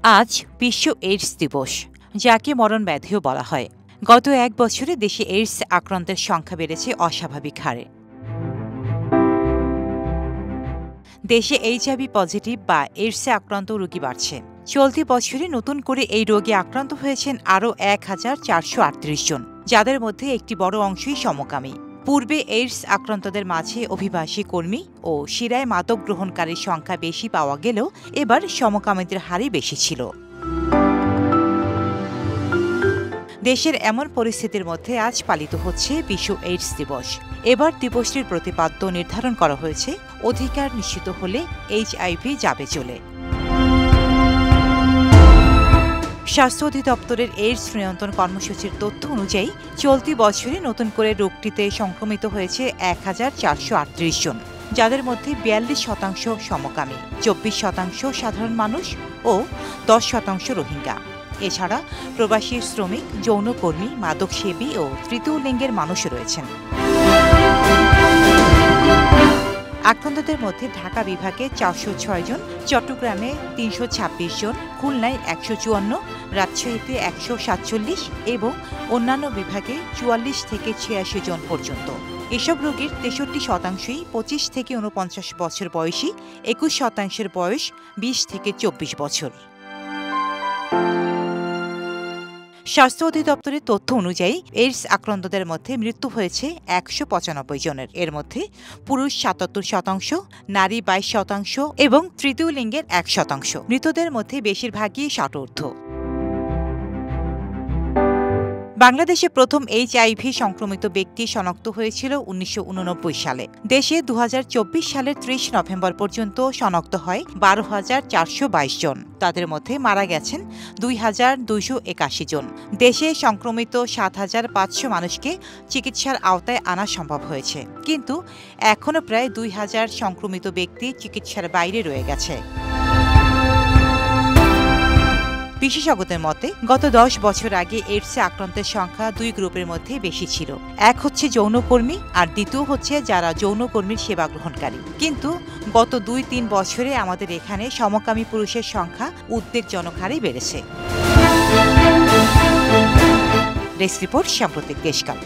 আজ বিশ্ব এইডস দিবস, যাকে মরণ ব্যাধিও বলা হয়। গত এক বছরে দেশে এইডস আক্রান্তের সংখ্যা বেড়েছে অস্বাভাবিক হারে। দেশে এইচআইভি পজিটিভ বা এইডসে আক্রান্ত রোগী বাড়ছে। চলতি বছরে নতুন করে এই রোগে আক্রান্ত হয়েছেন আরও ১,৪৩৮ জন, যাদের মধ্যে একটি বড় অংশই সমকামী। পূর্বে এইডস আক্রান্তদের মাঝে অভিবাসী কর্মী ও শিরায় মাদক গ্রহণকারীর সংখ্যা বেশি পাওয়া গেলেও এবার সমকামীদের হারই বেশি ছিল। দেশের এমন পরিস্থিতির মধ্যে আজ পালিত হচ্ছে বিশ্ব এইডস দিবস। এবার দিবসটির প্রতিপাদ্য নির্ধারণ করা হয়েছে, অধিকার নিশ্চিত হলে এইচআইভি যাবে চলে। স্বাস্থ্য অধিদপ্তরের এইডস নিয়ন্ত্রণ কর্মসূচির তথ্য অনুযায়ী চলতি বছরে নতুন করে রোগটিতে সংক্রমিত হয়েছে ১,৪৩৮ জন, যাদের মধ্যে ৪২% সমকামী, ২৪% সাধারণ মানুষ ও ১০% রোহিঙ্গা। এছাড়া প্রবাসী শ্রমিক, যৌনকর্মী, মাদকসেবী ও তৃতীয় লিঙ্গের মানুষও রয়েছেন। আক্রান্তদের মধ্যে ঢাকা বিভাগে ৪০৬ জন, চট্টগ্রামে ৩২৬ জন, খুলনায় ১৫৪, রাজশাহীতে ১৪৭ এবং অন্যান্য বিভাগে ৪৪ থেকে ৮৬ জন পর্যন্ত। এসব রোগীর ৬৩%ই ২৫ থেকে ৪৯ বছর বয়সী, ২১% বয়স ২০ থেকে ২৪ বছর। স্বাস্থ্য অধিদপ্তরের তথ্য অনুযায়ী এইডস আক্রান্তদের মধ্যে মৃত্যু হয়েছে ১৯৫ জনের। এর মধ্যে পুরুষ ৭৭%, নারী ২২% এবং তৃতীয় লিঙ্গের ১%। মৃতদের মধ্যে বেশিরভাগই ষাটোর্ধ্ব। বাংলাদেশে প্রথম এইচআইভি সংক্রমিত ব্যক্তি শনাক্ত হয়েছিল ১৯৮৯ সালে। দেশে ২০২৪ সালের ৩০ নভেম্বর পর্যন্ত শনাক্ত হয় ১২,৪২২ জন। তাদের মধ্যে মারা গেছেন ২,২৮১ জন। দেশে সংক্রমিত ৭,৫০০ মানুষকে চিকিৎসার আওতায় আনা সম্ভব হয়েছে, কিন্তু এখনও প্রায় ২,০০০ সংক্রমিত ব্যক্তি চিকিৎসার বাইরে রয়ে গেছে। বিশেষজ্ঞদের মতে, গত ১০ বছর আগে এইডসে আক্রান্তের সংখ্যা দুই গ্রুপের মধ্যে বেশি ছিল। এক হচ্ছে যৌনকর্মী আর দ্বিতীয় হচ্ছে যারা যৌনকর্মীর সেবা গ্রহণকারী। কিন্তু গত ২-৩ বছরে আমাদের এখানে সমকামী পুরুষের সংখ্যা উদ্বেগজনক হারে বেড়েছে। ডেস্ক রিপোর্ট, সাম্প্রতিক দেশকাল।